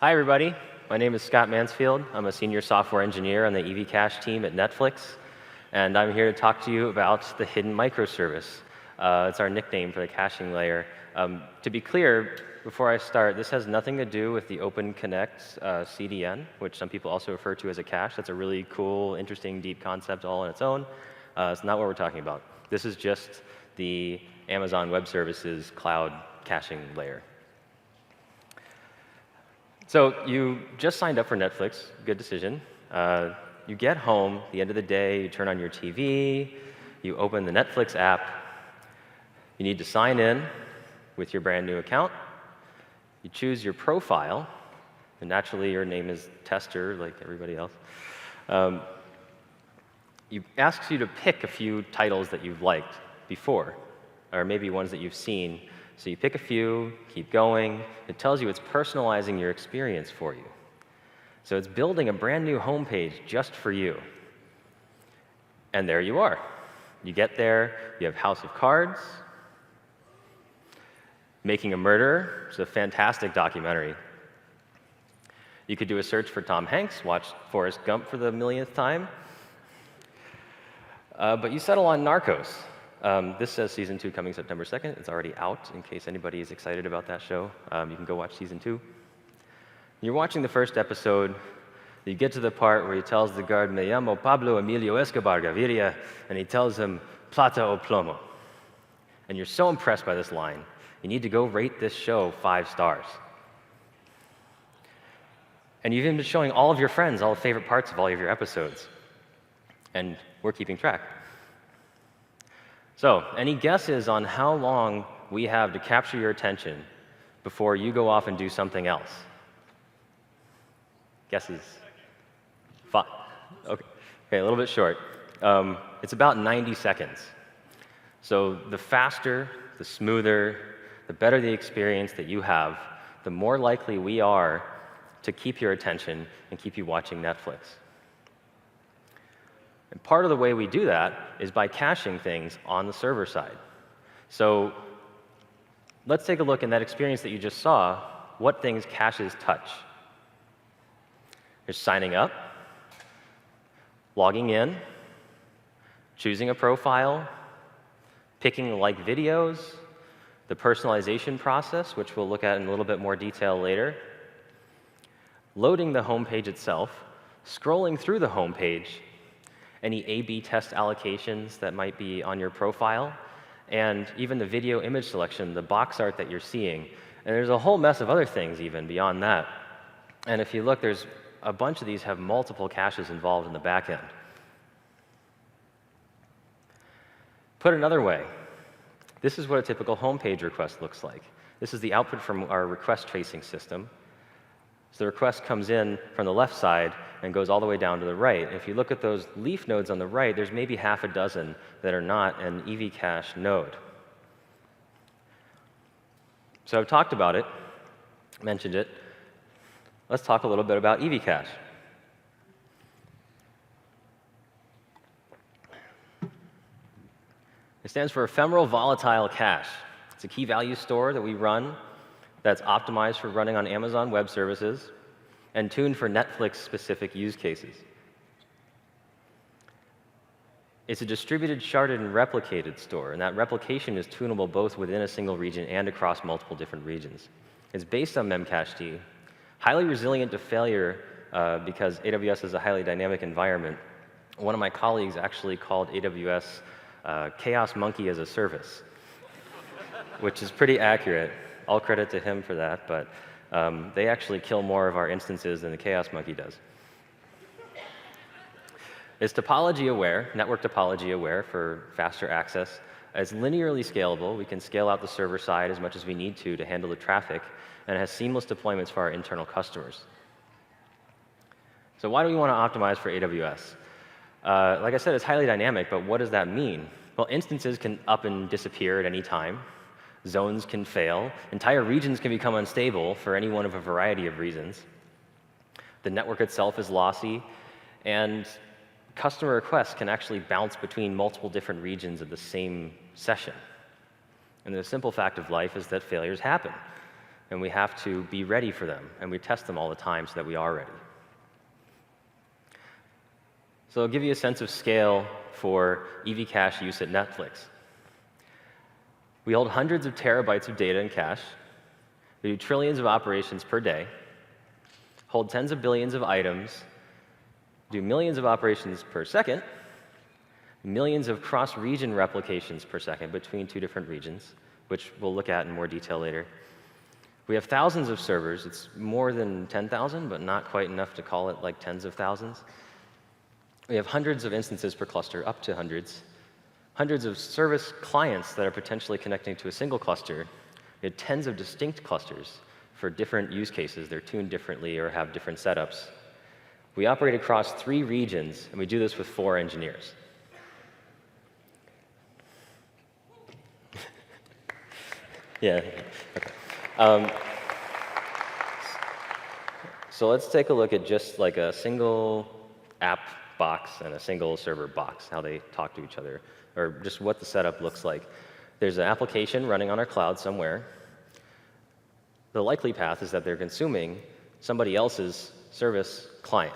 Hi, everybody. My name is Scott Mansfield. I'm a senior software engineer on the EV Cache team at Netflix, and I'm here to talk to you about the hidden microservice. It's our nickname for the caching layer. To be clear, before I start, this has nothing to do with the Open Connect CDN, which some people also refer to as a cache. That's a really cool, interesting, deep concept all on its own. It's not what we're talking about. This is just the Amazon Web Services cloud caching layer. So you just signed up for Netflix, good decision. You get home, at the end of the day, you turn on your TV, you open the Netflix app, you need to sign in with your brand new account, you choose your profile, and naturally your name is Tester, like everybody else. It asks you to pick a few titles that you've liked before, or maybe ones that you've seen. So you pick a few, keep going. It tells you it's personalizing your experience for you. So it's building a brand new homepage just for you. And there you are. You get there, you have House of Cards, Making a Murderer. It's a fantastic documentary. You could do a search for Tom Hanks, watch Forrest Gump for the millionth time. But you settle on Narcos. This says Season 2 coming September 2nd. It's already out, in case anybody is excited about that show. You can go watch Season 2. You're watching the first episode. You get to the part where he tells the guard, "Me llamo Pablo Emilio Escobar Gaviria," and he tells him, "Plata o plomo." And you're so impressed by this line, you need to go rate this show 5 stars. And you've even been showing all of your friends all the favorite parts of all of your episodes. And we're keeping track. So, any guesses on how long we have to capture your attention before you go off and do something else? Guesses? 5. Okay, a little bit short. It's about 90 seconds. So the faster, the smoother, the better the experience that you have, the more likely we are to keep your attention and keep you watching Netflix. And part of the way we do that is by caching things on the server side. So let's take a look in that experience that you just saw, what things caches touch. There's signing up, logging in, choosing a profile, picking like videos, the personalization process, which we'll look at in a little bit more detail later, loading the homepage itself, scrolling through the homepage, any A/B test allocations that might be on your profile, and even the video image selection, the box art that you're seeing. And there's a whole mess of other things even beyond that. And if you look, there's a bunch of these have multiple caches involved in the back end. Put another way, this is what a typical homepage request looks like. This is the output from our request tracing system. So the request comes in from the left side and goes all the way down to the right. If you look at those leaf nodes on the right, there's maybe half a dozen that are not an EV Cache node. So I've talked about it, mentioned it. Let's talk a little bit about EV Cache. It stands for Ephemeral Volatile Cache. It's a key value store that we run that's optimized for running on Amazon Web Services and tuned for Netflix-specific use cases. It's a distributed, sharded, and replicated store, and that replication is tunable both within a single region and across multiple different regions. It's based on Memcached, highly resilient to failure because AWS is a highly dynamic environment. One of my colleagues actually called AWS Chaos Monkey as a service, which is pretty accurate. All credit to him for that, but they actually kill more of our instances than the Chaos Monkey does. It's topology aware, network topology aware for faster access. It's linearly scalable. We can scale out the server side as much as we need to handle the traffic, and it has seamless deployments for our internal customers. So why do we want to optimize for AWS? Like I said, it's highly dynamic, but what does that mean? Well, instances can up and disappear at any time. Zones can fail. Entire regions can become unstable for any one of a variety of reasons. The network itself is lossy, and customer requests can actually bounce between multiple different regions of the same session. And the simple fact of life is that failures happen. and we have to be ready for them, and we test them all the time so that we are ready. So I'll give you a sense of scale for EV cache use at Netflix. We hold hundreds of terabytes of data in cache. We do trillions of operations per day, hold tens of billions of items, do millions of operations per second, millions of cross-region replications per second between two different regions, which we'll look at in more detail later. We have thousands of servers. It's more than 10,000, but not quite enough to call it like tens of thousands. We have hundreds of instances per cluster, up to hundreds. Hundreds of service clients that are potentially connecting to a single cluster. We have tens of distinct clusters for different use cases. They're tuned differently or have different setups. We operate across 3 regions, and we do this with 4 engineers. Yeah. Okay. So let's take a look at just like a single app box and a single server box, how they talk to each other, or just what the setup looks like. There's an application running on our cloud somewhere. The likely path is that they're consuming somebody else's service client.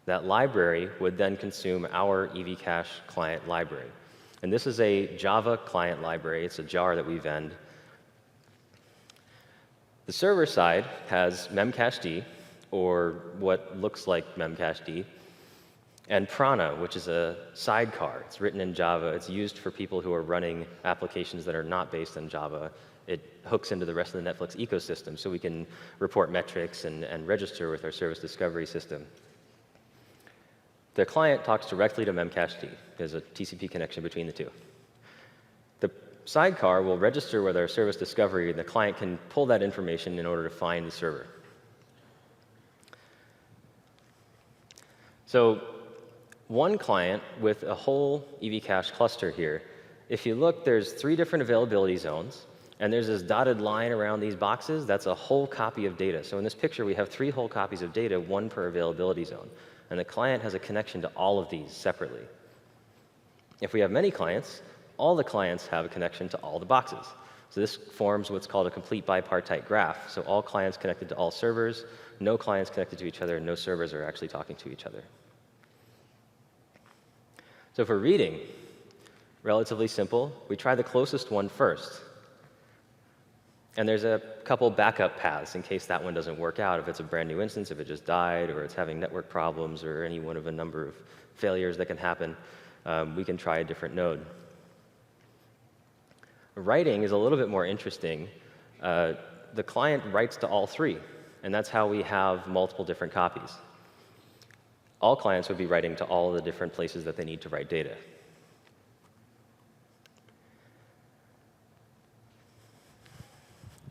That library would then consume our EV cache client library. And this is a Java client library. It's a jar that we vend. The server side has memcached, or what looks like memcached, and Prana, which is a sidecar. It's written in Java. It's used for people who are running applications that are not based on Java. It hooks into the rest of the Netflix ecosystem, so we can report metrics and register with our service discovery system. The client talks directly to memcached. There's a TCP connection between the two. The sidecar will register with our service discovery, and the client can pull that information in order to find the server. So one client with a whole EV cache cluster here. If you look, there's 3 different availability zones, and there's this dotted line around these boxes. That's a whole copy of data. So in this picture, we have 3 whole copies of data, 1 per availability zone. And the client has a connection to all of these separately. If we have many clients, all the clients have a connection to all the boxes. So this forms what's called a complete bipartite graph. So all clients connected to all servers, no clients connected to each other, and no servers are actually talking to each other. So for reading, relatively simple. We try the closest one first. And there's a couple backup paths in case that one doesn't work out. If it's a brand new instance, if it just died, or it's having network problems, or any one of a number of failures that can happen, we can try a different node. Writing is a little bit more interesting. The client writes to all 3, and that's how we have multiple different copies. All clients would be writing to all of the different places that they need to write data.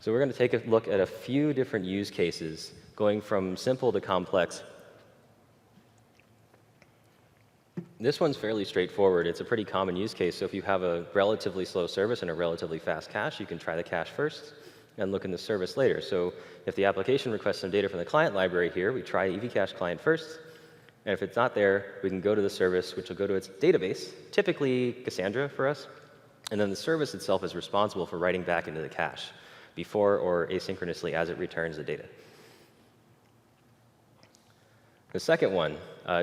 So we're going to take a look at a few different use cases, going from simple to complex. This one's fairly straightforward. It's a pretty common use case. So if you have a relatively slow service and a relatively fast cache, you can try the cache first and look in the service later. So if the application requests some data from the client library here, we try EV cache client first. And if it's not there, we can go to the service, which will go to its database, typically Cassandra for us. And then the service itself is responsible for writing back into the cache before or asynchronously as it returns the data. The second one,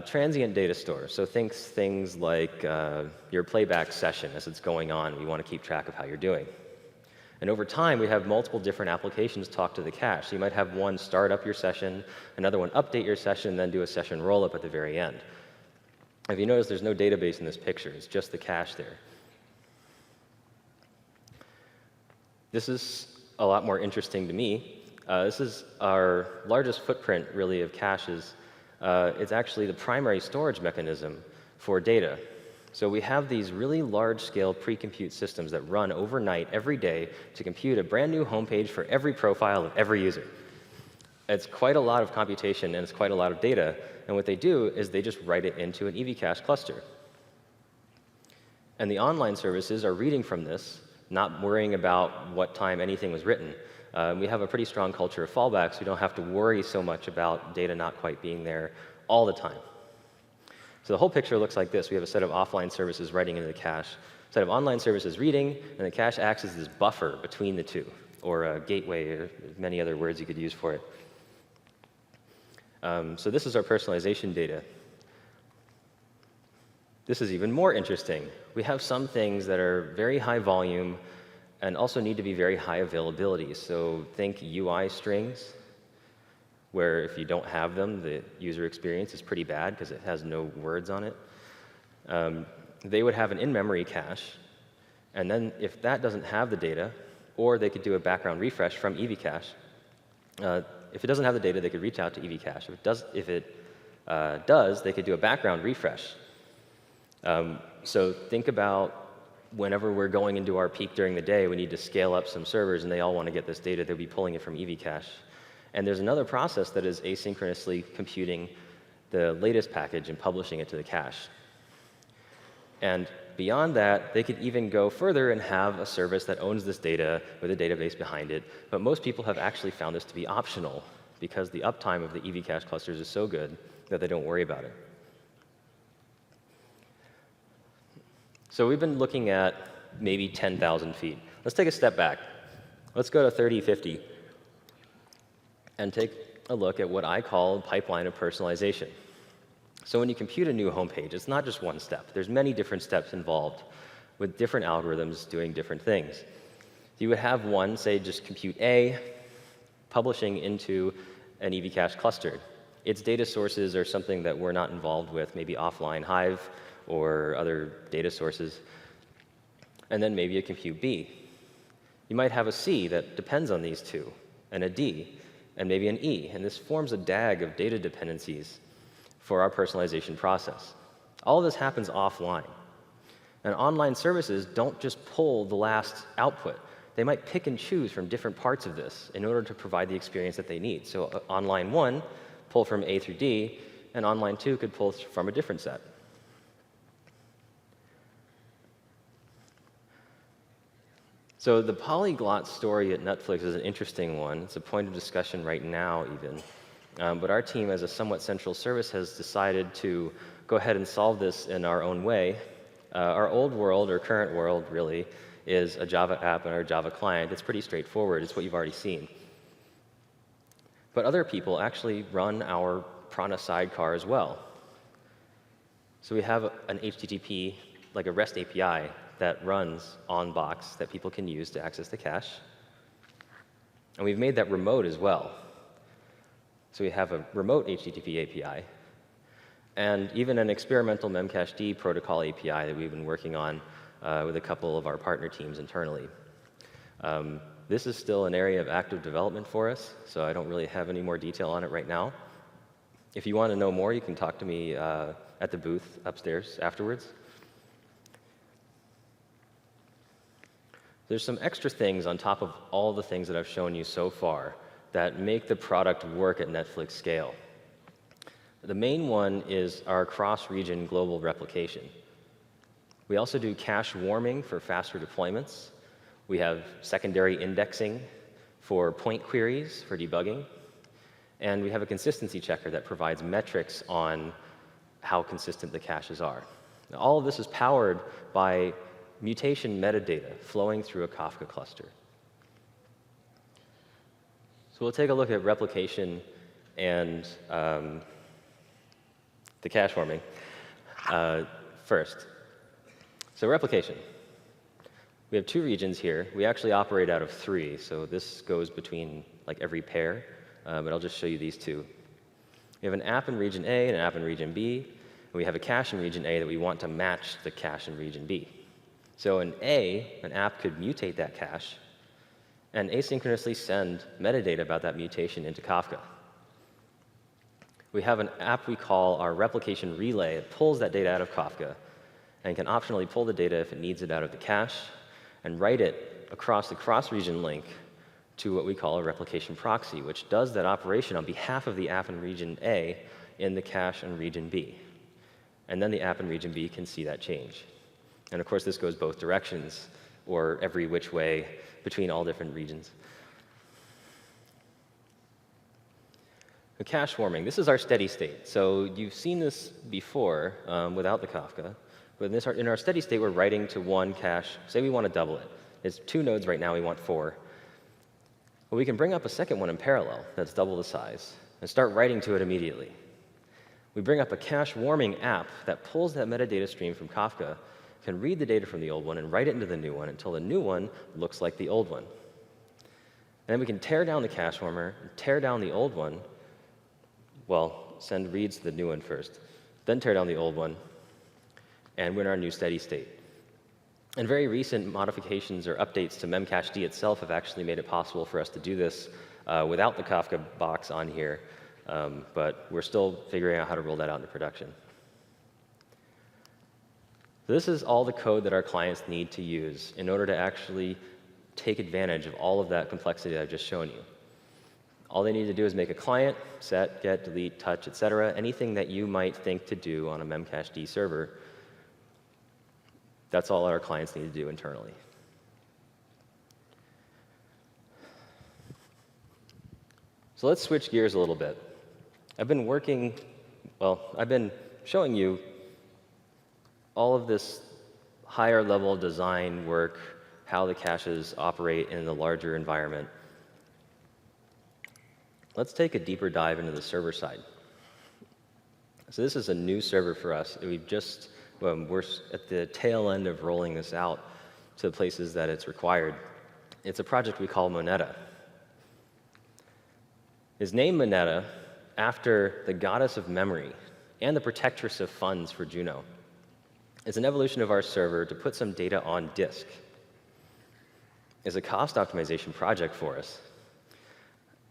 transient data store. So things like your playback session as it's going on. We want to keep track of how you're doing. And over time, we have multiple different applications talk to the cache. So you might have one start up your session, another one update your session, and then do a session roll-up at the very end. If you notice, there's no database in this picture. It's just the cache there. This is a lot more interesting to me. This is our largest footprint, really, of caches. It's actually the primary storage mechanism for data. So we have these really large-scale pre-compute systems that run overnight every day to compute a brand new homepage for every profile of every user. It's quite a lot of computation, and it's quite a lot of data. And what they do is they just write it into an EV cache cluster. And the online services are reading from this, not worrying about what time anything was written. We have a pretty strong culture of fallbacks. We don't have to worry so much about data not quite being there all the time. So the whole picture looks like this. We have a set of offline services writing into the cache, a set of online services reading, and the cache acts as this buffer between the two. or a gateway, or many other words you could use for it. So this is our personalization data. This is even more interesting. We have some things that are very high volume and also need to be very high availability. So think UI strings, where if you don't have them, the user experience is pretty bad because it has no words on it. They would have an in-memory cache, and then if that doesn't have the data, or they could do a background refresh from EVCache. If it doesn't have the data, they could reach out to EVCache. If it does, they could do a background refresh. So think about whenever we're going into our peak during the day, we need to scale up some servers, and they all want to get this data. They'll be pulling it from EVCache. And there's another process that is asynchronously computing the latest package and publishing it to the cache. And beyond that, they could even go further and have a service that owns this data with a database behind it. But most people have actually found this to be optional because the uptime of the EVCache clusters is so good that they don't worry about it. So we've been looking at maybe 10,000 feet. Let's take a step back. Let's go to 30, 50, and take a look at what I call pipeline of personalization. So when you compute a new homepage, it's not just one step. There's many different steps involved with different algorithms doing different things. You would have one, say, just compute A, publishing into an EVCache cluster. Its data sources are something that we're not involved with, maybe offline Hive or other data sources. And then maybe a compute B. You might have a C that depends on these two, and a D, and maybe an E. And this forms a DAG of data dependencies for our personalization process. All of this happens offline. And online services don't just pull the last output. They might pick and choose from different parts of this in order to provide the experience that they need. So online 1, pull from A through D, and online 2 could pull from a different set. So the polyglot story at Netflix is an interesting one. It's a point of discussion right now, even. But our team, as a somewhat central service, has decided to go ahead and solve this in our own way. Our old world, or current world, really, is a Java app and our Java client. It's pretty straightforward. It's what you've already seen. But other people actually run our Prana sidecar as well. So we have an HTTP, like a REST API, that runs on Box that people can use to access the cache. And we've made that remote as well. So we have a remote HTTP API, and even an experimental Memcached protocol API that we've been working on with a couple of our partner teams internally. This is still an area of active development for us, so I don't really have any more detail on it right now. If you want to know more, you can talk to me at the booth upstairs afterwards. There's some extra things on top of all the things that I've shown you so far that make the product work at Netflix scale. The main one is our cross-region global replication. We also do cache warming for faster deployments. We have secondary indexing for point queries for debugging. And we have a consistency checker that provides metrics on how consistent the caches are. Now, all of this is powered by mutation metadata flowing through a Kafka cluster. So we'll take a look at replication and the cache warming first. So replication. We have 2 regions here. We actually operate out of 3, so this goes between like every pair, but I'll just show you these 2. We have an app in region A and an app in region B, and we have a cache in region A that we want to match the cache in region B. So in A, an app could mutate that cache and asynchronously send metadata about that mutation into Kafka. We have an app we call our replication relay. It pulls that data out of Kafka and can optionally pull the data if it needs it out of the cache and write it across the cross-region link to what we call a replication proxy, which does that operation on behalf of the app in region A in the cache in region B. And then the app in region B can see that change. And of course, this goes both directions, or every which way between all different regions. The cache warming. This is our steady state. So you've seen this before without the Kafka. But in our steady state, we're writing to one cache. Say we want to double it. It's 2 nodes right now. We want 4. Well, we can bring up a second one in parallel that's double the size and start writing to it immediately. We bring up a cache warming app that pulls that metadata stream from Kafka, can read the data from the old one and write it into the new one until the new one looks like the old one. And then we can tear down the cache warmer, tear down the old one, well, send reads to the new one first, then tear down the old one, and win our new steady state. And very recent modifications or updates to memcached itself have actually made it possible for us to do this without the Kafka box on here, but we're still figuring out how to roll that out into production. So this is all the code that our clients need to use in order to actually take advantage of all of that complexity that I've just shown you. All they need to do is make a client, set, get, delete, touch, etc., anything that you might think to do on a memcached server. That's all our clients need to do internally. So let's switch gears a little bit. I've been showing you all of this higher level design work, how the caches operate in the larger environment. Let's take a deeper dive into the server side. So this is a new server for us. We're at the tail end of rolling this out to the places that it's required. It's a project we call Moneta. It's named Moneta after the goddess of memory and the protectress of funds for Juno. It's an evolution of our server to put some data on disk. It's a cost optimization project for us.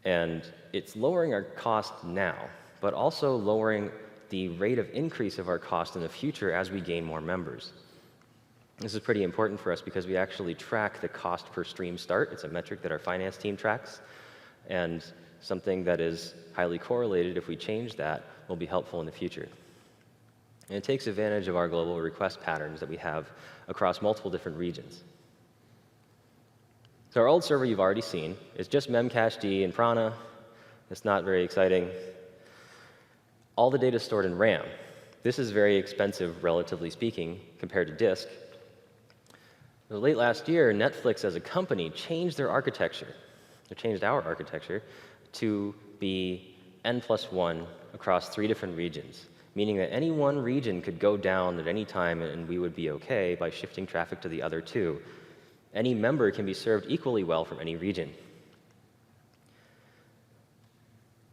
And it's lowering our cost now, but also lowering the rate of increase of our cost in the future as we gain more members. This is pretty important for us because we actually track the cost per stream start. It's a metric that our finance team tracks, and something that is highly correlated. If we change that, will be helpful in the future. And it takes advantage of our global request patterns that we have across multiple different regions. So our old server you've already seen is just memcached and Prana. It's not very exciting. All the data is stored in RAM. This is very expensive, relatively speaking, compared to disk. So late last year, Netflix as a company changed their architecture. They changed our architecture to be N+1 across 3 different regions, meaning that any one region could go down at any time and we would be okay by shifting traffic to the other 2. Any member can be served equally well from any region.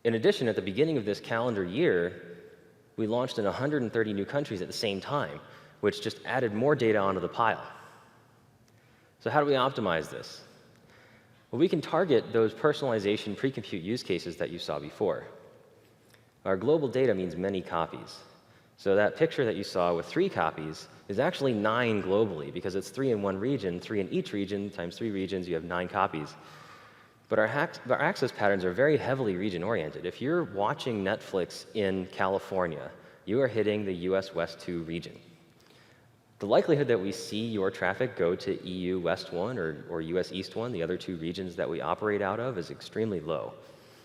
In addition, at the beginning of this calendar year, we launched in 130 new countries at the same time, which just added more data onto the pile. So how do we optimize this? Well, we can target those personalization pre-compute use cases that you saw before. Our global data means many copies. So that picture that you saw with 3 copies is actually 9 globally, because it's 3 in one region, 3 in each region, times 3 regions, you have 9 copies. But our access patterns are very heavily region-oriented. If you're watching Netflix in California, you are hitting the US West 2 region. The likelihood that we see your traffic go to EU West 1 or US East 1, the other 2 regions that we operate out of, is extremely low.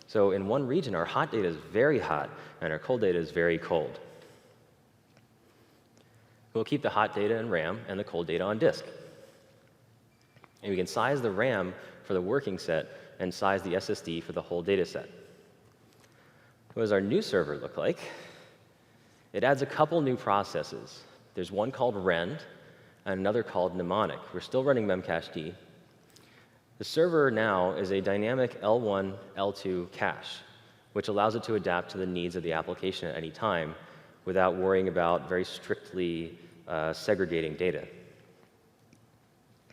So in one region, our hot data is very hot, and our cold data is very cold. We'll keep the hot data in RAM and the cold data on disk. And we can size the RAM for the working set and size the SSD for the whole data set. What does our new server look like? It adds a couple new processes. There's one called rend and another called mnemonic. We're still running memcached. The server now is a dynamic L1, L2 cache, which allows it to adapt to the needs of the application at any time without worrying about very strictly segregating data.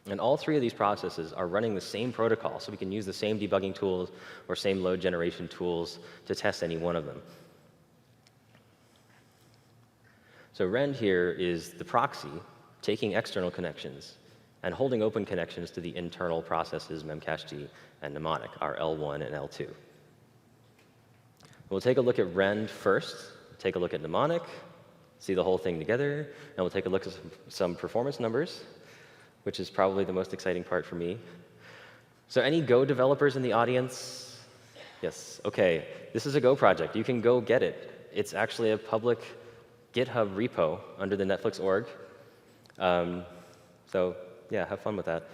And all 3 of these processes are running the same protocol, so we can use the same debugging tools or same load generation tools to test any one of them. So rend here is the proxy taking external connections and holding open connections to the internal processes memcached and mnemonic, our L1 and L2. We'll take a look at rend first, take a look at mnemonic, see the whole thing together, and we'll take a look at some performance numbers, which is probably the most exciting part for me. So any Go developers in the audience? Yes, okay. This is a Go project. You can go get it. It's actually a public GitHub repo under the Netflix org. So yeah, have fun with that.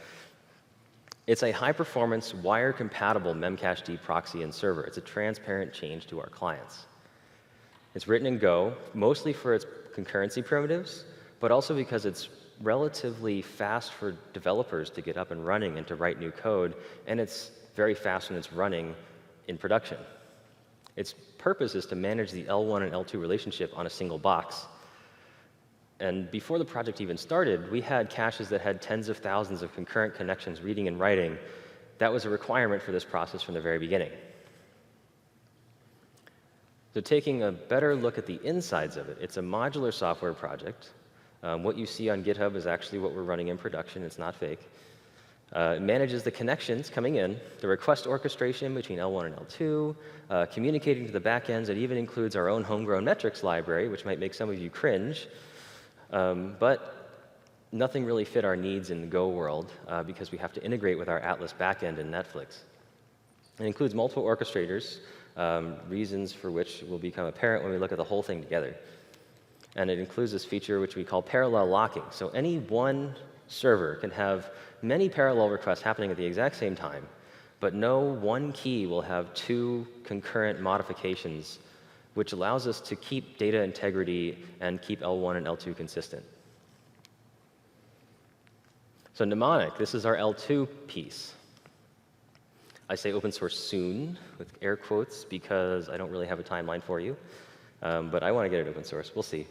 It's a high-performance, wire-compatible Memcached proxy and server. It's a transparent change to our clients. It's written in Go, mostly for its concurrency primitives, but also because it's relatively fast for developers to get up and running and to write new code, and it's very fast when it's running in production. Its purpose is to manage the L1 and L2 relationship on a single box. And before the project even started, we had caches that had tens of thousands of concurrent connections reading and writing. That was a requirement for this process from the very beginning. So taking a better look at the insides of it, it's a modular software project. What you see on GitHub is actually what we're running in production. It's not fake. It manages the connections coming in, the request orchestration between L1 and L2, communicating to the backends. It even includes our own homegrown metrics library, which might make some of you cringe. But nothing really fit our needs in the Go world because we have to integrate with our Atlas backend in Netflix. It includes multiple orchestrators, reasons for which will become apparent when we look at the whole thing together. And it includes this feature which we call parallel locking. So any one server can have many parallel requests happening at the exact same time, but no one key will have two concurrent modifications, which allows us to keep data integrity and keep L1 and L2 consistent. So mnemonic, this is our L2 piece. I say open source soon with air quotes because I don't really have a timeline for you, but I want to get it open source. We'll see.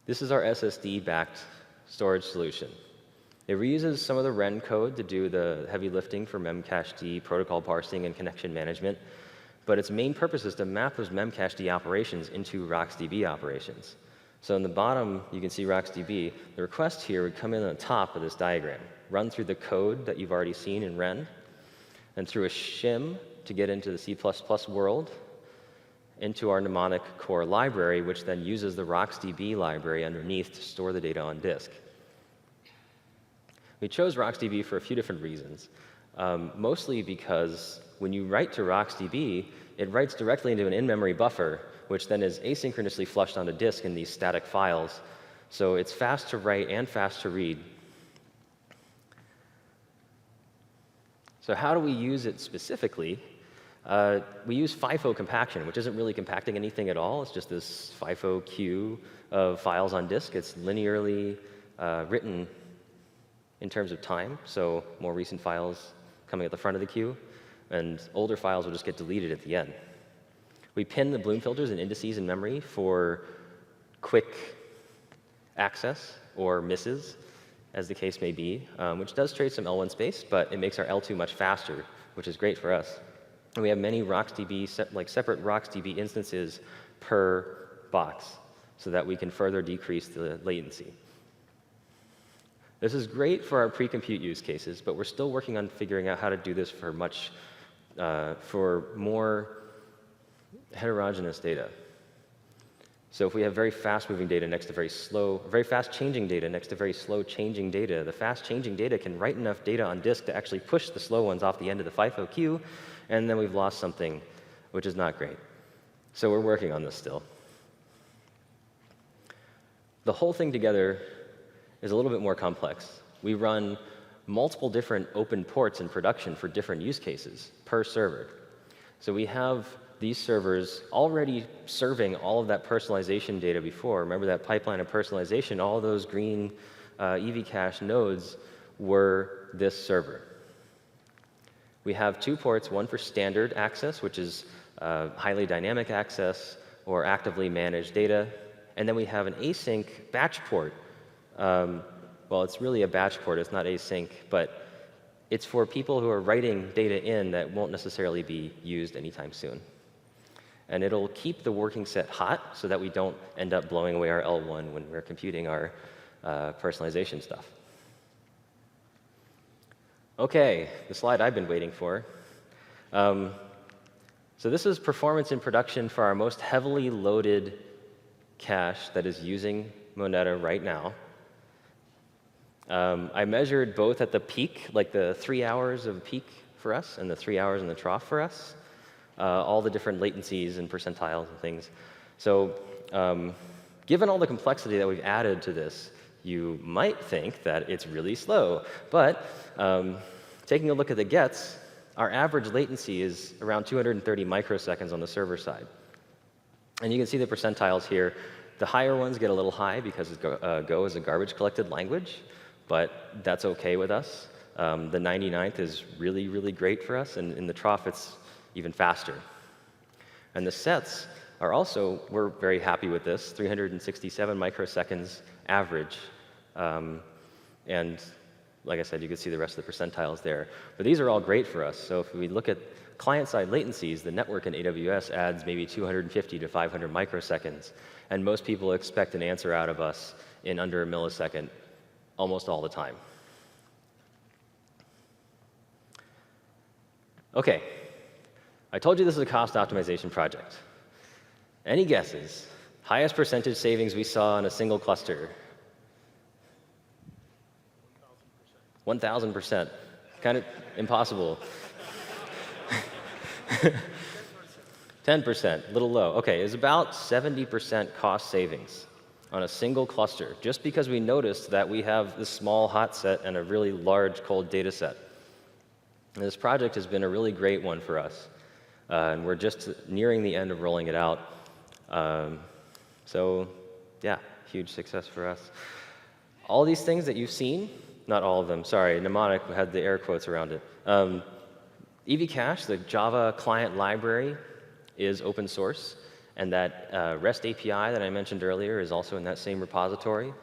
This is our SSD-backed storage solution. It reuses some of the Ren code to do the heavy lifting for Memcached protocol parsing and connection management, but its main purpose is to map those Memcached operations into RocksDB operations. So in the bottom, you can see RocksDB. The request here would come in on the top of this diagram, run through the code that you've already seen in Ren, and through a shim to get into the C++ world, into our mnemonic core library, which then uses the RocksDB library underneath to store the data on disk. We chose RocksDB for a few different reasons, mostly because when you write to RocksDB, it writes directly into an in-memory buffer, which then is asynchronously flushed onto disk in these static files. So it's fast to write and fast to read. So how do we use it specifically? We use FIFO compaction, which isn't really compacting anything at all. It's just this FIFO queue of files on disk. It's linearly written in terms of time, so more recent files coming at the front of the queue, and older files will just get deleted at the end. We pin the Bloom filters and indices in memory for quick access or misses, as the case may be, which does trade some L1 space, but it makes our L2 much faster, which is great for us. And we have many RocksDB, separate RocksDB instances per box, so that we can further decrease the latency. This is great for our pre-compute use cases, but we're still working on figuring out how to do this for for more heterogeneous data. So if we have very fast-moving data next to very fast-changing data next to very slow-changing data, the fast-changing data can write enough data on disk to actually push the slow ones off the end of the FIFO queue, and then we've lost something, which is not great. So we're working on this still. The whole thing together is a little bit more complex. We run multiple different open ports in production for different use cases per server. So we have these servers already serving all of that personalization data before. Remember that pipeline of personalization, all those green EV cache nodes were this server. We have two ports, one for standard access, which is highly dynamic access or actively managed data. And then we have an async batch port. Well, it's really a batch port. It's not async, but it's for people who are writing data in that won't necessarily be used anytime soon. And it'll keep the working set hot so that we don't end up blowing away our L1 when we're computing our personalization stuff. OK, the slide I've been waiting for. So this is performance in production for our most heavily loaded cache that is using Moneta right now. I measured both at the peak, like the 3 hours of peak for us and the 3 hours in the trough for us, all the different latencies and percentiles and things. So given all the complexity that we've added to this, you might think that it's really slow. But taking a look at the gets, our average latency is around 230 microseconds on the server side. And you can see the percentiles here. The higher ones get a little high because Go is a garbage collected language, but that's OK with us. The 99th is really, really great for us, and in the trough, it's even faster. And the sets are also, we're very happy with this, 367 microseconds average. And like I said, you can see the rest of the percentiles there. But these are all great for us. So if we look at client-side latencies, the network in AWS adds maybe 250 to 500 microseconds. And most people expect an answer out of us in under a millisecond almost all the time. OK, I told you this is a cost optimization project. Any guesses? Highest percentage savings we saw in a single cluster? 1,000%. Kind of impossible. 10%, a little low. OK, it's about 70% cost savings on a single cluster, just because we noticed that we have this small hot set and a really large cold data set. And this project has been a really great one for us. And we're just nearing the end of rolling it out. So yeah, huge success for us. All these things that you've seen, not all of them, sorry, mnemonic had the air quotes around it. EVCache, the Java client library, is open source. And that REST API that I mentioned earlier is also in that same repository.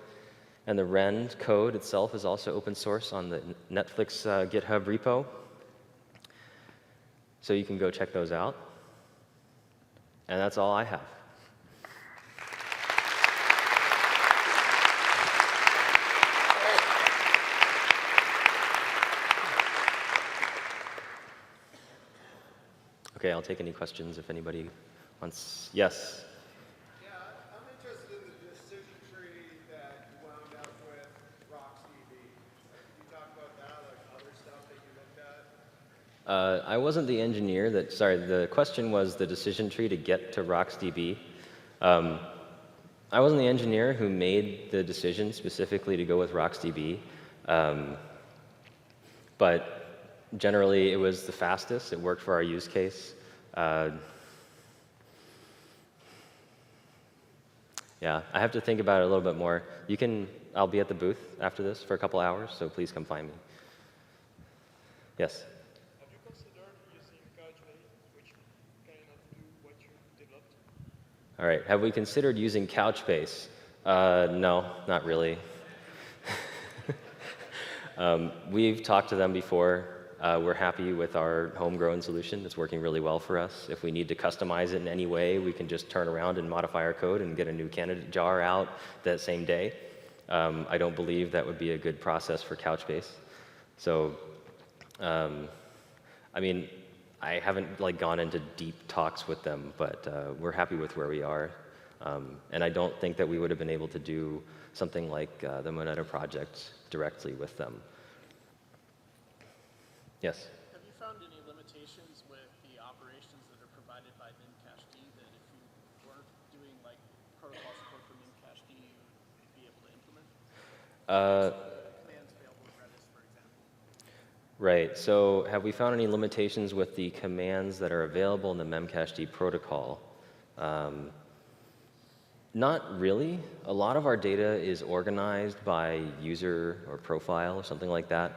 And the Rend code itself is also open source on the Netflix GitHub repo. So you can go check those out. And that's all I have. OK, I'll take any questions if anybody wants. Yes? Yeah, I'm interested in the decision tree that you wound up with RocksDB. Can you talk about that, like other stuff that you looked at? I wasn't the engineer that, sorry, the question was the decision tree to get to RocksDB. I wasn't the engineer who made the decision specifically to go with RocksDB. But generally, it was the fastest. It worked for our use case. Yeah, I have to think about it a little bit more. I'll be at the booth after this for a couple hours, so please come find me. Yes? Have you considered using Couchbase, which kind of do what you developed? All right, have we considered using Couchbase? No, not really. We've talked to them before. We're happy with our homegrown solution. It's working really well for us. If we need to customize it in any way, we can just turn around and modify our code and get a new candidate jar out that same day. I don't believe that would be a good process for Couchbase. So, I mean, I haven't gone into deep talks with them, but we're happy with where we are. And I don't think that we would have been able to do something like the Moneta project directly with them. Yes? Have you found any limitations with the operations that are provided by Memcached that if you weren't doing protocol support for Memcached, you'd be able to implement? Commands available in Redis, for example. Right. So have we found any limitations with the commands that are available in the Memcached protocol? Not really. A lot of our data is organized by user or profile or something like that.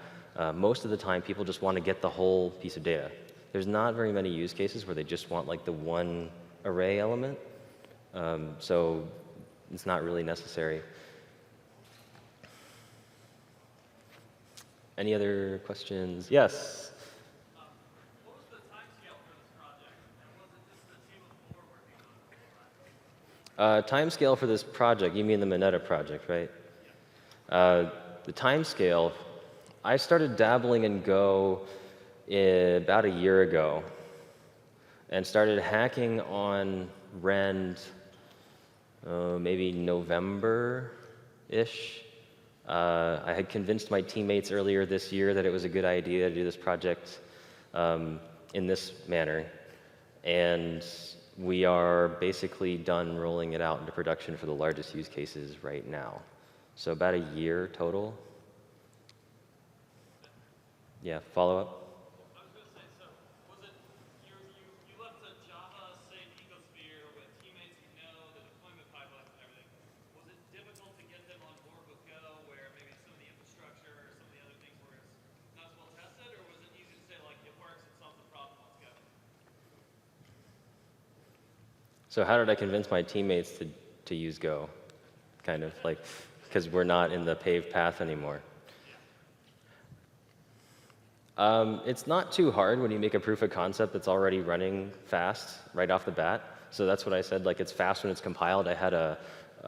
Most of the time, people just want to get the whole piece of data. There's not very many use cases where they just want the one array element. So it's not really necessary. Any other questions? Yes? What was the timescale for this project? And was it just the team of 4 working on it? Timescale for this project, you mean the Moneta project, right? Yeah. The timescale, I started dabbling in Go about a year ago and started hacking on Rend maybe November-ish. I had convinced my teammates earlier this year that it was a good idea to do this project in this manner. And we are basically done rolling it out into production for the largest use cases right now. So about a year total. Yeah, follow up? I was going to say, so was it, you left a Java safe ecosphere with teammates who know the deployment pipelines and everything. Was it difficult to get them on board with Go, where maybe some of the infrastructure or some of the other things were not as well tested, or was it easy to say, like, it works, it solves the problem, let's go? So how did I convince my teammates to use Go? Kind of like, because we're not in the paved path anymore. It's not too hard when you make a proof of concept that's already running fast right off the bat. So that's what I said, like it's fast when it's compiled. I had a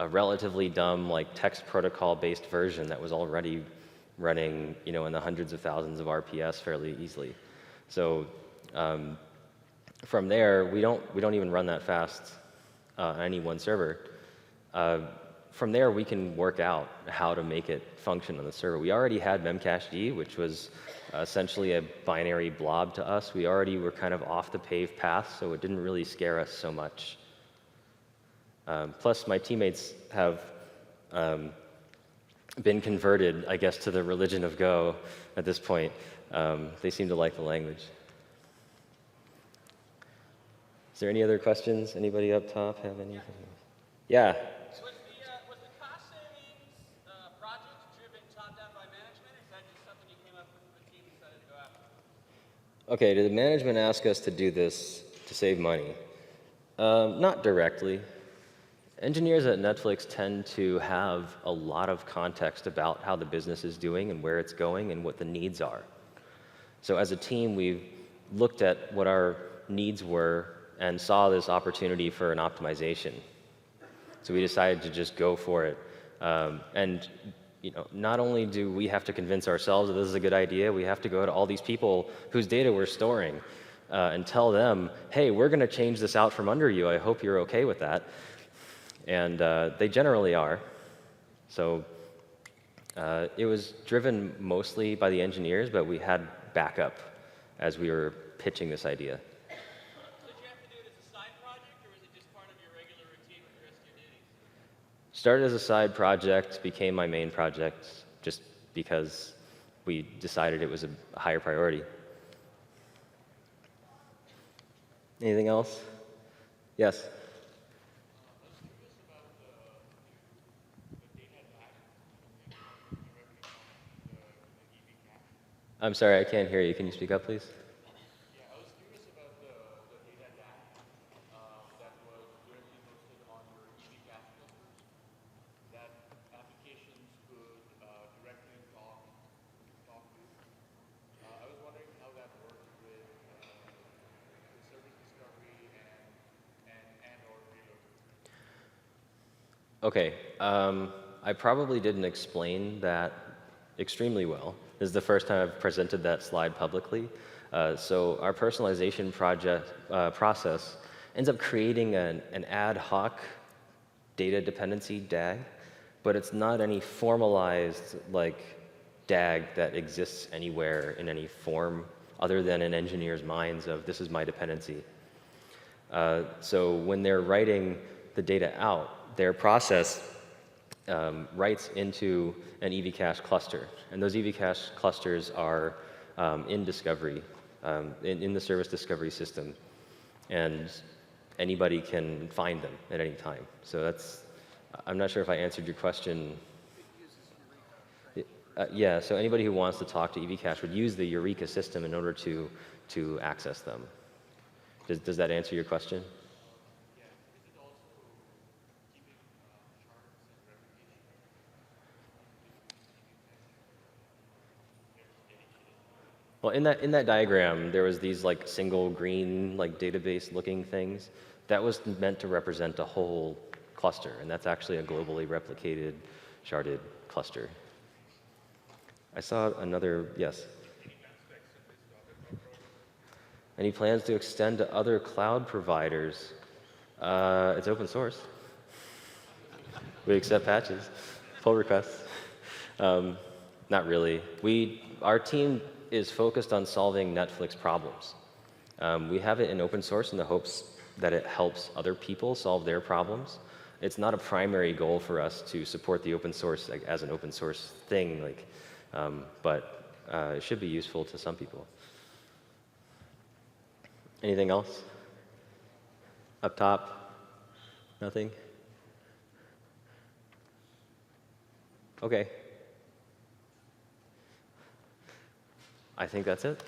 relatively dumb like text protocol-based version that was already running, you know, in the hundreds of thousands of RPS fairly easily. So from there, we don't even run that fast on any one server. From there, we can work out how to make it function on the server. We already had memcached, which was essentially a binary blob to us. We already were kind of off the paved path, so it didn't really scare us so much. Plus, my teammates have been converted, I guess, to the religion of Go at this point. They seem to like the language. Is there any other questions? Anybody up top have anything? Yeah. Was the cost savings project driven top down by management, or is that just something you came up with the team decided to go after? Okay, did the management ask us to do this to save money? Not directly. Engineers at Netflix tend to have a lot of context about how the business is doing and where it's going and what the needs are. So as a team, we've looked at what our needs were and saw this opportunity for an optimization. So we decided to just go for it. And you know, not only do we have to convince ourselves that this is a good idea, we have to go to all these people whose data we're storing and tell them, hey, we're going to change this out from under you. I hope you're okay with that. And they generally are. So it was driven mostly by the engineers, but we had backup as we were pitching this idea. Did you have to do it as a side project, or was it just part of your regular routine with the rest of your duties? Started as a side project, became my main project, just because we decided it was a higher priority. Anything else? Yes? I'm sorry, I can't hear you. Can you speak up, please? Yeah, I was curious about the data DAG that was directly hosted on your EV cache clusters that applications could directly talk to. I was wondering how that worked with service discovery and/or payload. Okay, I probably didn't explain that extremely well. This is the first time I've presented that slide publicly. So our personalization process ends up creating an ad hoc data dependency DAG, but it's not any formalized like DAG that exists anywhere in any form other than in engineers' minds of this is my dependency. So when they're writing the data out, their process writes into an EV cache cluster. And those EV cache clusters are in discovery, in the service discovery system. And anybody can find them at any time. So that's, I'm not sure if I answered your question. Yeah, so anybody who wants to talk to EV cache would use the Eureka system in order to access them. Does that answer your question? Well, in that diagram, there was these like single green like database looking things. That was meant to represent a whole cluster, and that's actually a globally replicated sharded cluster. I saw another, yes. Any plans to extend to other cloud providers? It's open source. We accept patches, pull requests. Not really. Our team is focused on solving Netflix problems. We have it in open source in the hopes that it helps other people solve their problems. it's not a primary goal for us to support the open source like, as an open source thing, like, but it should be useful to some people. Anything else? Up top? Nothing? Okay. I think that's it.